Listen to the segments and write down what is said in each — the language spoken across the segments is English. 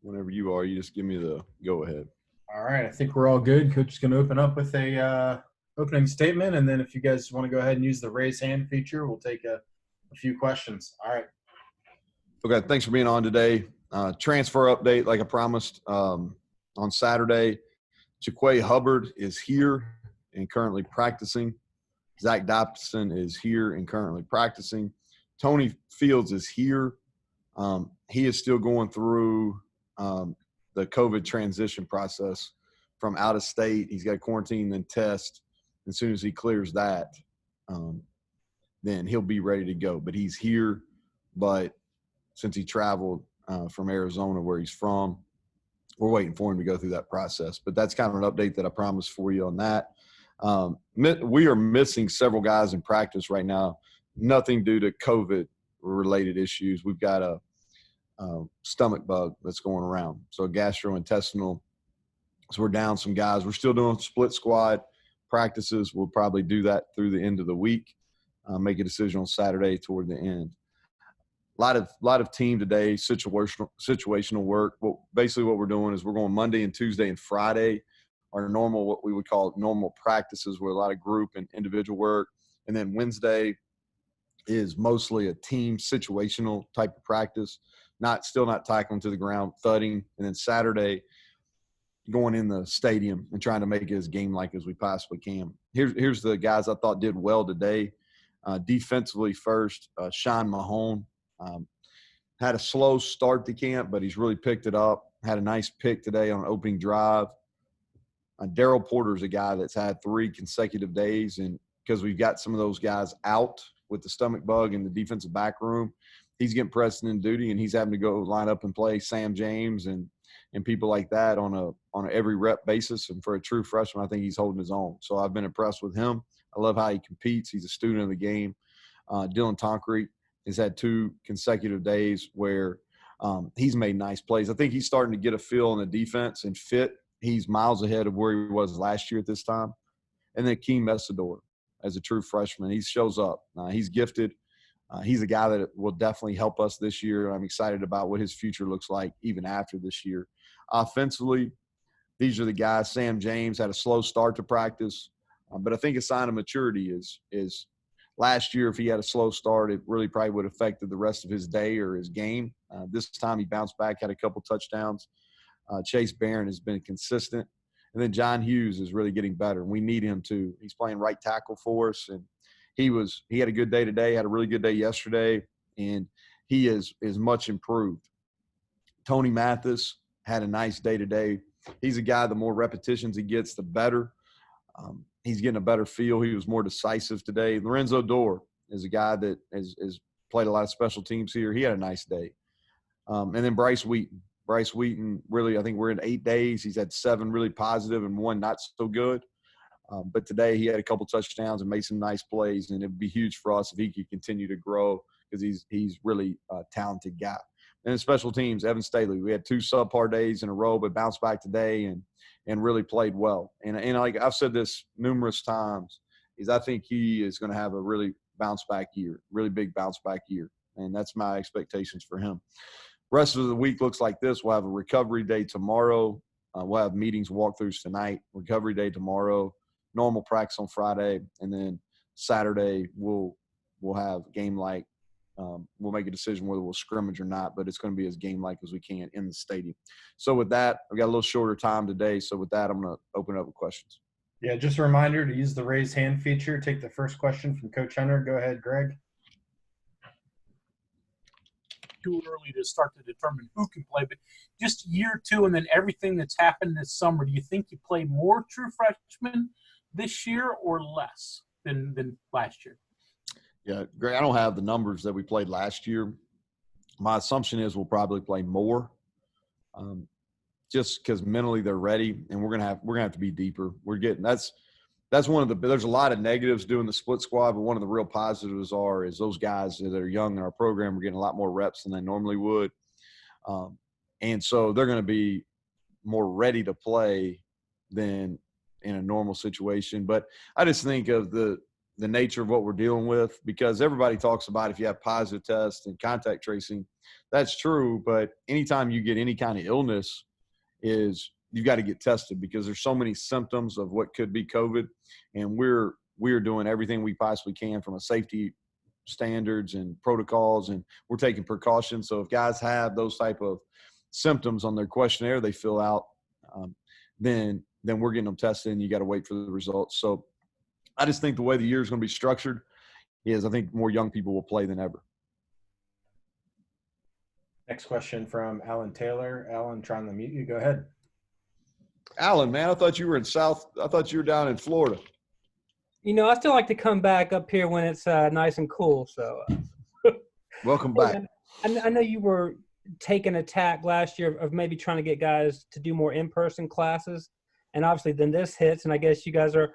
Whenever you are, you just give me the go ahead. All right, I think we're all good. Coach is going to open up with a opening statement, and then if you guys want to go ahead and use the raise hand feature, we'll take a few questions. All right. Okay, thanks for being on today. Transfer update, like I promised on Saturday. Jaquay Hubbard is here and currently practicing. Zach Dobson is here and currently practicing. Tony Fields is here. He is still going through the COVID transition process from out of state. He's got to quarantine and test. As soon as he clears that, then he'll be ready to go. But he's here. But since he traveled from Arizona, where he's from, we're waiting for him to go through that process. But that's kind of an update that I promised for you on that. We are missing several guys in practice right now. Nothing due to COVID-related issues. We've got a stomach bug that's going around, so gastrointestinal. So we're down some guys. We're still doing split squad practices. We'll probably do that through the end of the week. Make a decision on Saturday toward the end. A lot of team today, situational work. Well, basically what we're doing is we're going Monday and Tuesday and Friday are normal, what we would call normal practices, with a lot of group and individual work. And then Wednesday is mostly a team situational type of practice, still not tackling to the ground, thudding. And then Saturday, going in the stadium and trying to make it as game-like as we possibly can. Here's the guys I thought did well today. Defensively first, Sean Mahone. Had a slow start to camp, but he's really picked it up. Had a nice pick today on an opening drive. Daryl Porter's a guy that's had 3 consecutive days, and because we've got some of those guys out with the stomach bug in the defensive back room, he's getting pressed in duty, and he's having to go line up and play Sam James and people like that on a every rep basis. And for a true freshman, I think he's holding his own. So I've been impressed with him. I love how he competes. He's a student of the game. Dylan Tonkery has had 2 consecutive days where he's made nice plays. I think he's starting to get a feel in the defense and fit. He's miles ahead of where he was last year at this time. And then Keem Messador, as a true freshman, he shows up. He's gifted. He's a guy that will definitely help us this year. I'm excited about what his future looks like even after this year. Offensively, these are the guys. Sam James had a slow start to practice, but I think a sign of maturity is last year, if he had a slow start, it really probably would have affected the rest of his day or his game. This time he bounced back, had a couple touchdowns. Chase Barron has been consistent. And then John Hughes is really getting better, and we need him too. He's playing right tackle for us, and he had a good day today, had a really good day yesterday, and he is much improved. Tony Mathis had a nice day today. He's a guy, the more repetitions he gets, the better. He's getting a better feel. He was more decisive today. Lorenzo Dorr is a guy that has played a lot of special teams here. He had a nice day. And then Bryce Wheaton. Bryce Wheaton, really, I think we're in 8 days. He's had 7 really positive and 1 not so good. But today he had a couple touchdowns and made some nice plays, and it would be huge for us if he could continue to grow because he's really a talented guy. And in special teams, Evan Staley, we had 2 subpar days in a row, but bounced back today and really played well. And like I've said this numerous times, is I think he is going to have a really bounce back year, really big bounce back year. And that's my expectations for him. Rest of the week looks like this. We'll have a recovery day tomorrow. We'll have meetings, walkthroughs tonight, recovery day tomorrow, normal practice on Friday, and then Saturday we'll have game-like. We'll make a decision whether we'll scrimmage or not, but it's going to be as game-like as we can in the stadium. So with that, I've got a little shorter time today. So with that, I'm going to open it up with questions. Yeah, just a reminder to use the raise hand feature. Take the first question from Coach Hunter. Go ahead, Greg. Too early to start to determine who can play, but just year 2 and then everything that's happened this summer, do you think you play more true freshmen this year or less than last year? Yeah, Greg, I don't have the numbers that we played last year. My assumption is we'll probably play more, just because mentally they're ready, and we're gonna have to be deeper. That's one of the – there's a lot of negatives doing the split squad, but one of the real positives is those guys that are young in our program are getting a lot more reps than they normally would. And so they're going to be more ready to play than in a normal situation. But I just think of the the nature of what we're dealing with, because everybody talks about if you have positive tests and contact tracing, that's true. But anytime you get any kind of illness, is you got to get tested, because there's so many symptoms of what could be COVID, and we're doing everything we possibly can from a safety standards and protocols, and we're taking precautions. So if guys have those type of symptoms on their questionnaire they fill out, then we're getting them tested, and you got to wait for the results. So I just think the way the year is going to be structured is I think more young people will play than ever. Next question from Alan Taylor. Alan, trying to mute you. Go ahead. Alan, man, I thought you were down in Florida. You know, I still like to come back up here when it's nice and cool. So, Welcome back. I know you were taking a tack last year of maybe trying to get guys to do more in-person classes, and obviously then this hits, and I guess you guys are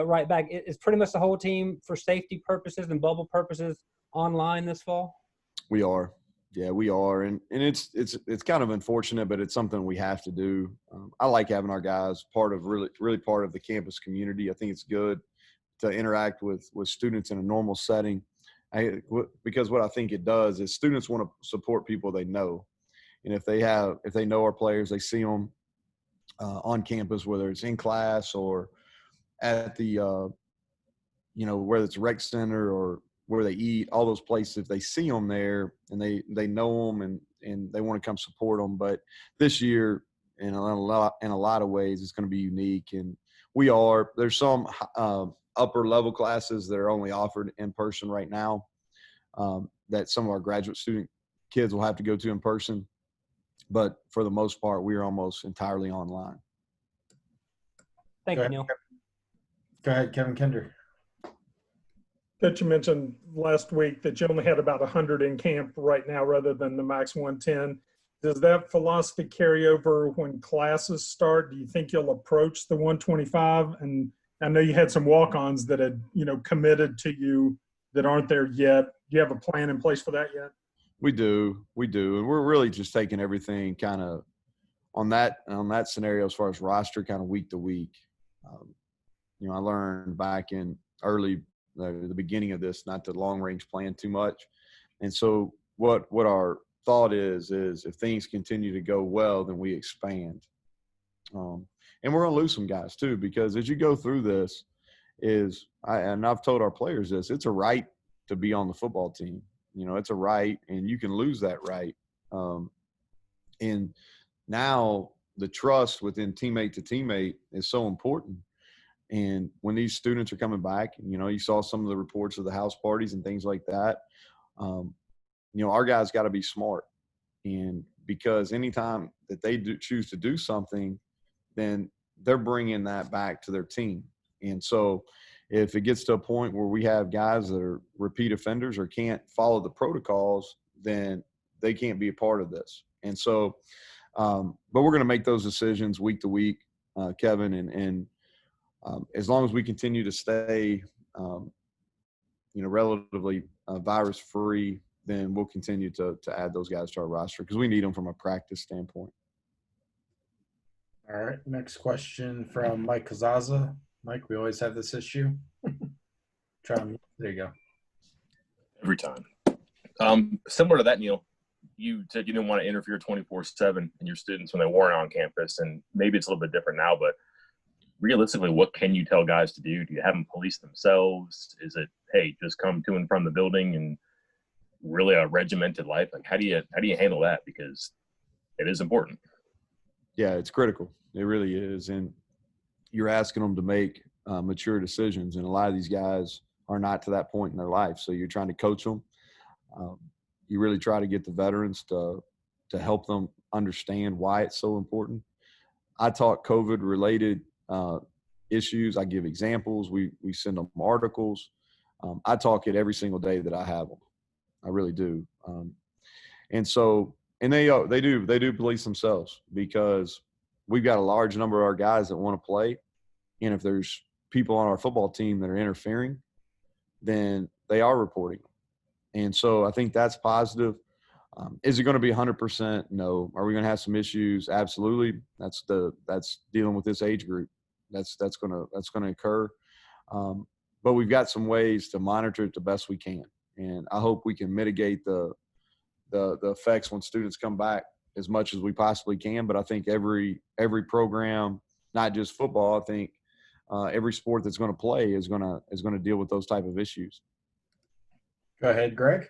right back. It's pretty much the whole team for safety purposes and bubble purposes online this fall. We are. Yeah, we are, and it's kind of unfortunate, but it's something we have to do. I like having our guys part of really part of the campus community. I think it's good to interact with students in a normal setting, because what I think it does is students want to support people they know, and if they know our players, they see them on campus, whether it's in class or at the whether it's rec center or where they eat, all those places, if they see them there and they know them and they want to come support them. But this year, in a lot of ways, it's going to be unique. And there's some upper level classes that are only offered in person right now, that some of our graduate student kids will have to go to in person. But for the most part, we are almost entirely online. Thank you, Neal. Go ahead, Kevin Kinder. Coach, you mentioned last week that you only had about 100 in camp right now rather than the max 110. Does that philosophy carry over when classes start? Do you think you'll approach the 125? And I know you had some walk-ons that had, committed to you that aren't there yet. Do you have a plan in place for that yet? We do. And we're really just taking everything kind of on that scenario as far as roster, kind of week to week. I learned back in the beginning of this, not to long range plan too much. And so what our thought is if things continue to go well, then we expand. And we're going to lose some guys too, because as you go through this and I've told our players this, it's a right to be on the football team. It's a right, and you can lose that right. And now the trust within teammate to teammate is so important. And when these students are coming back, you saw some of the reports of the house parties and things like that. Our guys got to be smart. And because anytime that they choose to do something, then they're bringing that back to their team. And so if it gets to a point where we have guys that are repeat offenders or can't follow the protocols, then they can't be a part of this. And so, but we're going to make those decisions week to week, Kevin, and as long as we continue to stay, relatively virus free, then we'll continue to add those guys to our roster because we need them from a practice standpoint. All right. Next question from Mike Kazaza. Mike, we always have this issue. There you go. Every time. Similar to that, Neal, you said you didn't want to interfere 24/7 in your students when they weren't on campus, and maybe it's a little bit different now, but realistically, what can you tell guys to do? Do you have them police themselves? Is it, hey, just come to and from the building and really a regimented life? Like, how do you handle that? Because it is important. Yeah, it's critical. It really is. And you're asking them to make mature decisions. And a lot of these guys are not to that point in their life. So you're trying to coach them. You really try to get the veterans to help them understand why it's so important. I talk COVID-related issues. I give examples. We send them articles. I talk it every single day that I have them. I really do. And they do police themselves, because we've got a large number of our guys that want to play. And if there's people on our football team that are interfering, then they are reporting them. And so I think that's positive. Is it going to be 100%? No. Are we going to have some issues? Absolutely. That's dealing with this age group. That's going to occur. but we've got some ways to monitor it the best we can. And I hope we can mitigate the effects when students come back as much as we possibly can. But I think every program, not just football, I think every sport that's going to play is going to deal with those type of issues. Go ahead, Greg.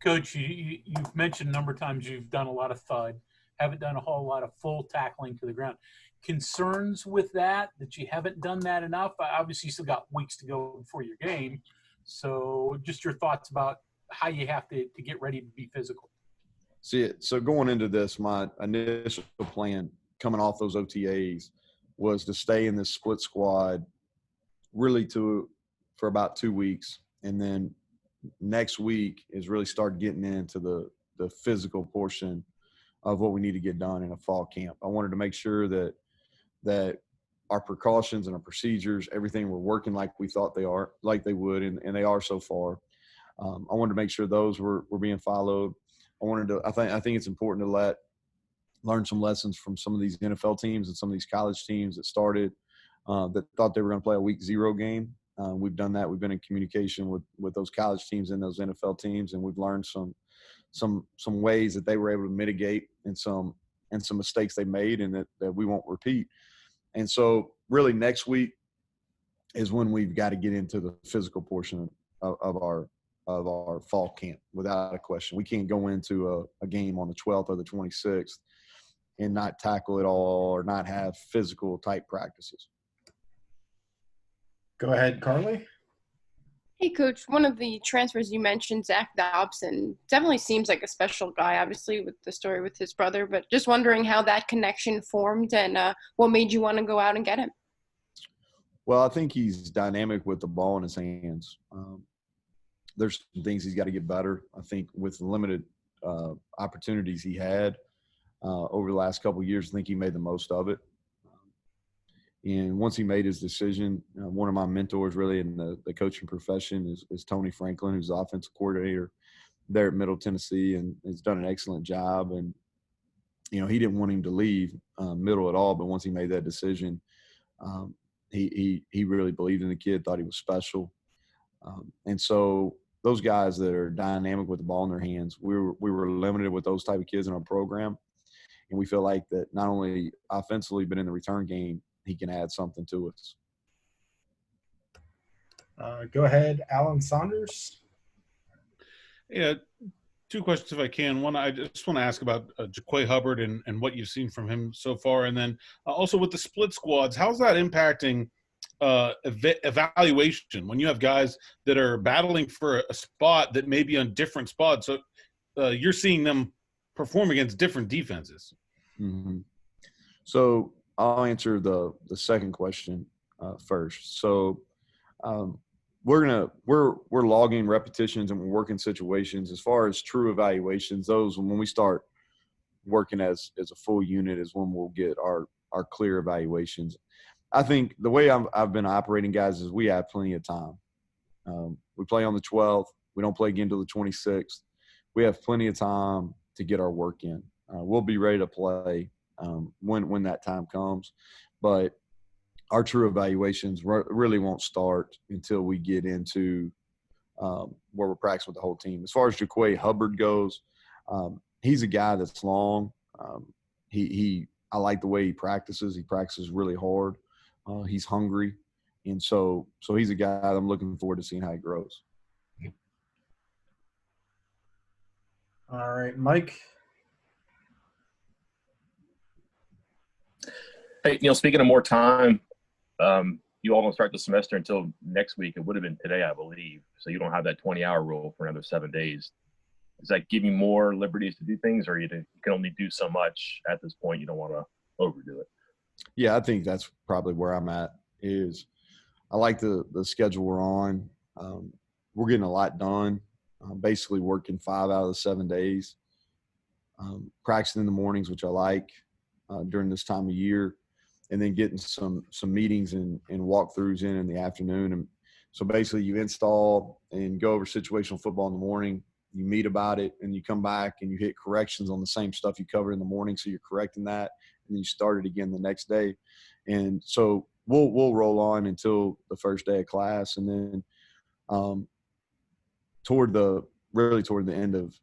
Coach, you've mentioned a number of times you've done a lot of thud, haven't done a whole lot of full tackling to the ground. Concerns with that you haven't done that enough? Obviously, you still got weeks to go before your game. So just your thoughts about how you have to get ready to be physical. So going into this, my initial plan coming off those OTAs was to stay in this split squad really for about 2 weeks. And then next week is really start getting into the physical portion of what we need to get done in a fall camp. I wanted to make sure that our precautions and our procedures, everything were working like we thought they would, and they are so far. I wanted to make sure those were being followed. I think it's important to learn some lessons from some of these NFL teams and some of these college teams that started that thought they were going to play a week 0 game. We've done that. We've been in communication with those college teams and those NFL teams, and we've learned some ways that they were able to mitigate and some mistakes they made and that we won't repeat. And so really next week is when we've got to get into the physical portion of our fall camp without a question. We can't go into a game on the 12th or the 26th and not tackle it all or not have physical type practices. Go ahead, Carly. Hey, Coach, one of the transfers you mentioned, Zach Dobson, definitely seems like a special guy, obviously, with the story with his brother, but just wondering how that connection formed and what made you want to go out and get him. Well, I think he's dynamic with the ball in his hands. There's some things he's got to get better. I think with the limited opportunities he had over the last couple of years, I think he made the most of it. And once he made his decision, one of my mentors really in the coaching profession is Tony Franklin, who's the offensive coordinator there at Middle Tennessee and has done an excellent job. And, he didn't want him to leave Middle at all, but once he made that decision, he really believed in the kid, thought he was special. And so those guys that are dynamic with the ball in their hands, we were limited with those type of kids in our program. And we feel like that not only offensively, but in the return game, he can add something to us. Go ahead, Alan Saunders. Yeah, 2 questions if I can. One, I just want to ask about Jaquay Hubbard and what you've seen from him so far. And then also with the split squads, how's that impacting evaluation when you have guys that are battling for a spot that may be on different spots? So you're seeing them perform against different defenses. Mm-hmm. So I'll answer the second question first. So we're logging repetitions and we're working situations. As far as true evaluations, those when we start working as a full unit is when we'll get our clear evaluations. I think the way I've been operating, guys, is we have plenty of time. We play on the 12th. We don't play again until the 26th. We have plenty of time to get our work in. We'll be ready to play when that time comes. But our true evaluations really won't start until we get into where we're practicing with the whole team. As far as Jaquay Hubbard goes, he's a guy that's long. I like the way he practices. He practices really hard. He's hungry. And so he's a guy that I'm looking forward to seeing how he grows. All right, Mike. Hey, Neal, speaking of more time, you all don't start the semester until next week. It would have been today, I believe. So you don't have that 20-hour rule for another 7 days. Does that give you more liberties to do things, or you can only do so much at this point? You don't want to overdo it. Yeah, I think that's probably where I'm at. Is I like the schedule we're on. We're getting a lot done. Basically working 5 out of the 7 days. Practicing in the mornings, which I like during this time of year, and then getting some meetings and walkthroughs in the afternoon. And so basically you install and go over situational football in the morning. You meet about it, and you come back and you hit corrections on the same stuff you covered in the morning. So you're correcting that, and then you start it again the next day. And so we'll roll on until the first day of class, and then toward the end of,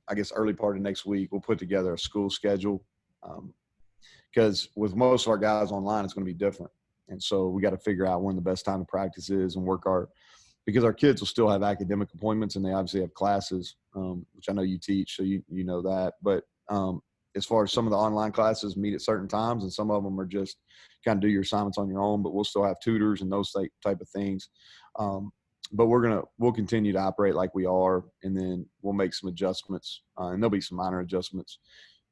I guess early part of next week, we'll put together a school schedule, because with most of our guys online, it's going to be different. And so we got to figure out when the best time to practice is and because our kids will still have academic appointments and they obviously have classes, which I know you teach, so you know that. But as far as some of the online classes meet at certain times, and some of them are just kind of do your assignments on your own, but we'll still have tutors and those type of things. But we'll continue to operate like we are, and then we'll make some adjustments, and there'll be some minor adjustments.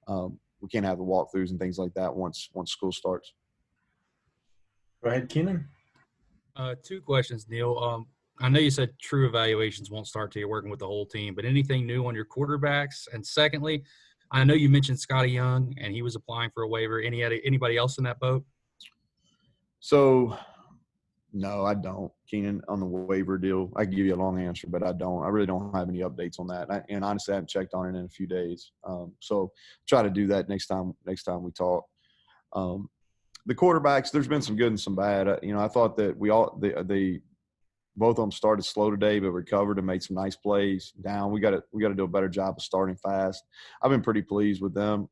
We can't have the walkthroughs and things like that once school starts. Go ahead, Keenan. Two questions, Neal. I know you said true evaluations won't start till you're working with the whole team, but anything new on your quarterbacks? And secondly, I know you mentioned Scotty Young, and he was applying for a waiver. Anybody else in that boat? So, no, I don't, Keenan, on the waiver deal. I can give you a long answer, but I don't. I really don't have any updates on that. And honestly, I haven't checked on it in a few days. So try to do that next time we talk. The quarterbacks, there's been some good and some bad. I thought that both of them started slow today, but recovered and made some nice plays down. We got to do a better job of starting fast. I've been pretty pleased with them.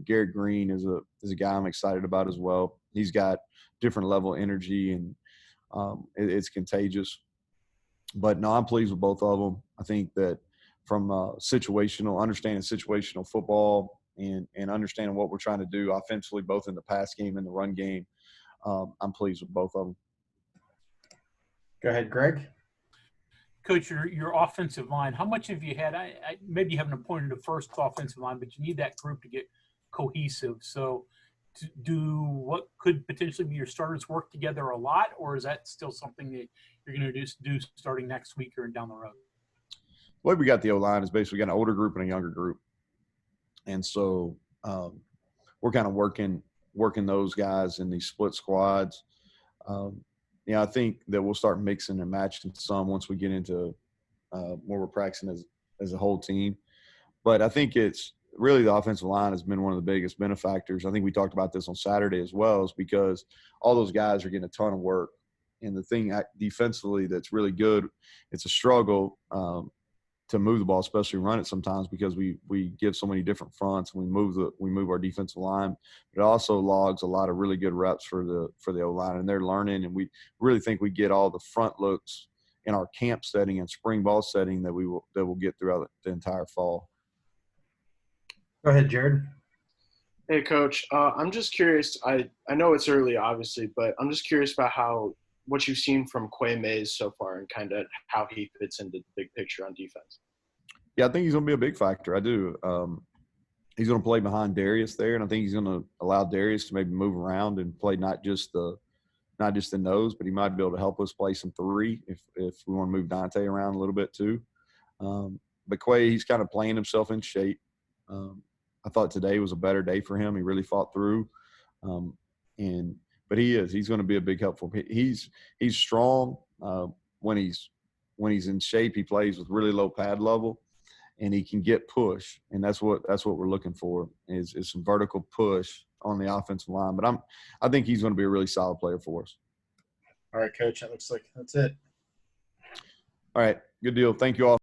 Garrett Green is a guy I'm excited about as well. He's got different level of energy, and it's contagious. But no, I'm pleased with both of them. I think that from understanding situational football and understanding what we're trying to do offensively, both in the pass game and the run game, I'm pleased with both of them. Go ahead, Greg. Coach, your offensive line, how much have you had? Maybe you haven't appointed a first offensive line, but you need that group to get cohesive. So do what could potentially be your starters work together a lot, or is that still something that you're going to do starting next week or down the road? The way we got the O-line is basically got an older group and a younger group. And so we're kind of working those guys in these split squads. I think that we'll start mixing and matching some once we get into more we're practicing as a whole team. But I think it's really the offensive line has been one of the biggest benefactors. I think we talked about this on Saturday as well, is because all those guys are getting a ton of work. And the thing defensively that's really good, it's a struggle to move the ball, especially run it sometimes, because we give so many different fronts and we move our defensive line. But it also logs a lot of really good reps for the O-line, and they're learning. And we really think we get all the front looks in our camp setting and spring ball setting that we'll get throughout the entire fall. Go ahead, Jared. Hey, Coach. I'm just curious. I know it's early, obviously, but I'm just curious about what you've seen from Quay Mays so far and kind of how he fits into the big picture on defense. Yeah, I think he's going to be a big factor. I do. He's going to play behind Darius there, and I think he's going to allow Darius to maybe move around and play not just the nose, but he might be able to help us play some three if we want to move Dante around a little bit too. But Quay, he's kind of playing himself in shape. I thought today was a better day for him. He really fought through, but he's going to be a big help for him. He's strong. When he's in shape, he plays with really low pad level, and he can get push. And that's what we're looking for is some vertical push on the offensive line. But I think he's going to be a really solid player for us. All right, Coach. That looks like that's it. All right. Good deal. Thank you all.